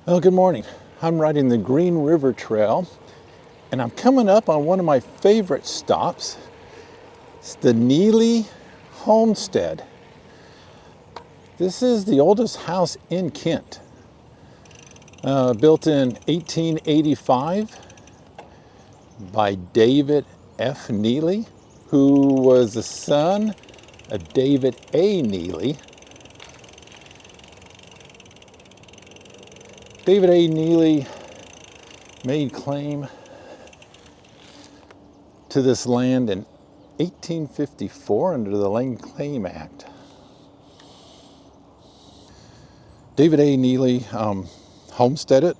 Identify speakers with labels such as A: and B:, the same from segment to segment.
A: Well, good morning. I'm riding the Green River Trail and I'm coming up on one of my favorite stops. It's the Neely Homestead. This is the oldest house in Kent, built in 1885 by David F. Neely, who was the son of David A. Neely. David A. Neely made claim to this land in 1854 under the Land Claim Act. David A. Neely homesteaded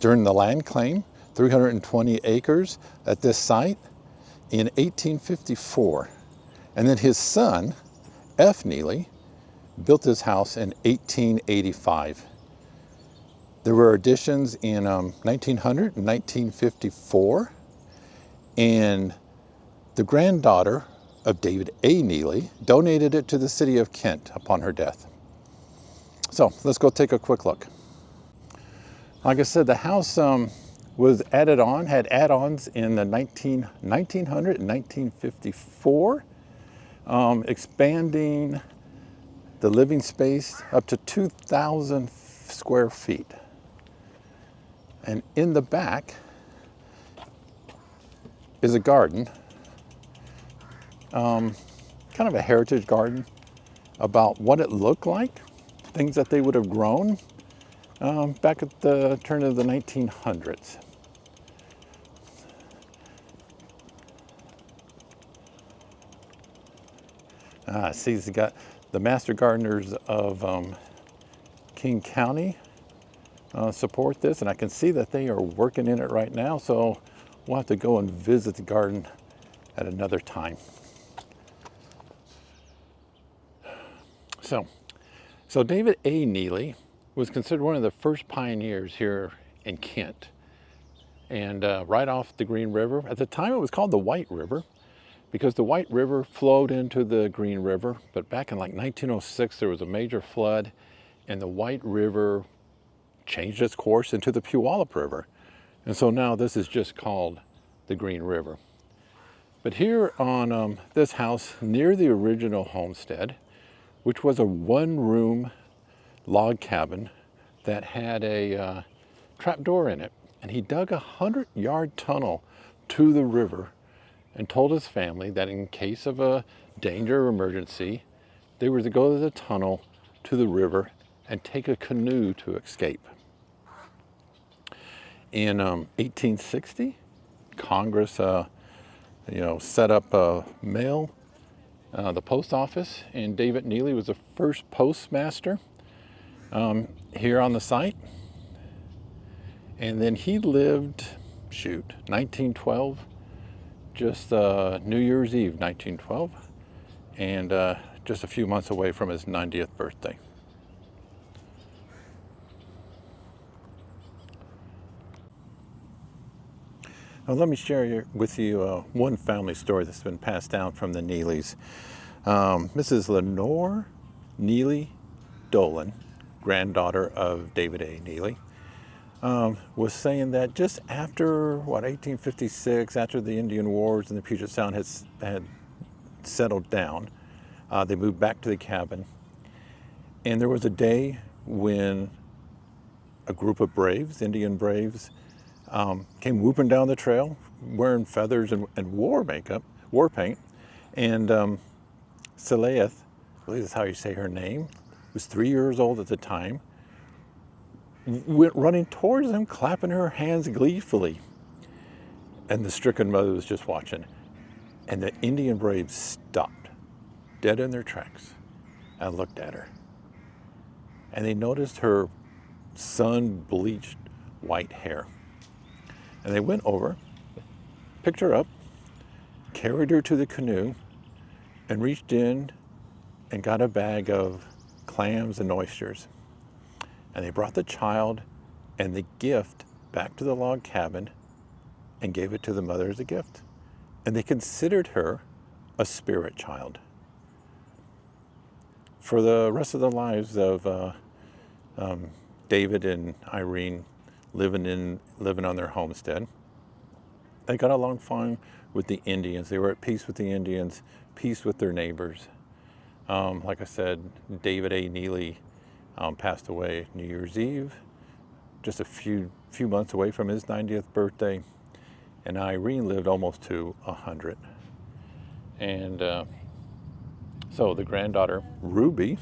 A: during the land claim, 320 acres at this site in 1854. And then his son, F. Neely, built his house in 1885. There were additions in 1900 and 1954. And the granddaughter of David A. Neely donated it to the city of Kent upon her death. So let's go take a quick look. Like I said, the house was added on, had add-ons in the 1900 and 1954, expanding the living space up to 2,000 square feet. And in the back is a garden, kind of a heritage garden, about what it looked like, things that they would have grown back at the turn of the 1900s. See, it's got the master gardeners of King County support this, and I can see that they are working in it right now, so we'll have to go and visit the garden at another time. So David A. Neely was considered one of the first pioneers here in Kent, and right off the Green River. At the time it was called the White River because the White River flowed into the Green River, but back in like 1906 there was a major flood and the White River changed its course into the Puyallup River. And so now this is just called the Green River. But here on this house near the original homestead, which was a one-room log cabin that had a trapdoor in it. And he dug a 100-yard tunnel to the river and told his family that in case of a danger or emergency, they were to go to the tunnel to the river and take a canoe to escape. In 1860, Congress set up a mail, the post office, and David Neely was the first postmaster here on the site. And then he lived, 1912, just New Year's Eve 1912, and just a few months away from his 90th birthday. Now, let me share with you one family story that's been passed down from the Neelys. Mrs. Lenore Neely Dolan, granddaughter of David A. Neely, was saying that just after, 1856, after the Indian Wars and the Puget Sound had settled down, they moved back to the cabin. And there was a day when a group of braves, Indian braves, came whooping down the trail, wearing feathers and war paint. And Salethia, I believe that's how you say her name, was 3 years old at the time, went running towards them, clapping her hands gleefully. And the stricken mother was just watching. And the Indian braves stopped, dead in their tracks, and looked at her. And they noticed her sun-bleached white hair. And they went over, picked her up, carried her to the canoe, and reached in and got a bag of clams and oysters. And they brought the child and the gift back to the log cabin and gave it to the mother as a gift. And they considered her a spirit child. For the rest of the lives of David and Irene living on their homestead. They got along fine with the Indians. They were at peace with the Indians, peace with their neighbors. Like I said, David A. Neely passed away New Year's Eve, just a few months away from his 90th birthday, and Irene lived almost to 100. And so the granddaughter, Ruby,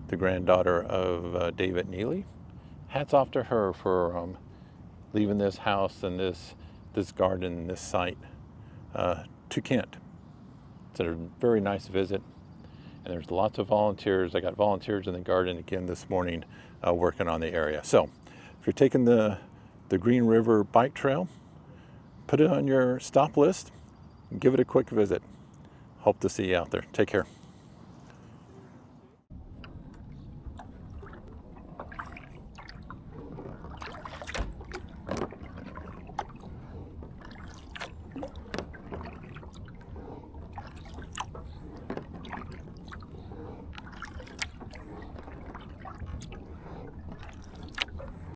A: the granddaughter of David Neely, hats off to her for leaving this house and this garden and this site to Kent. It's a very nice visit, and there's lots of volunteers. I got volunteers in the garden again this morning working on the area. So if you're taking the Green River Bike Trail, put it on your stop list and give it a quick visit. Hope to see you out there. Take care.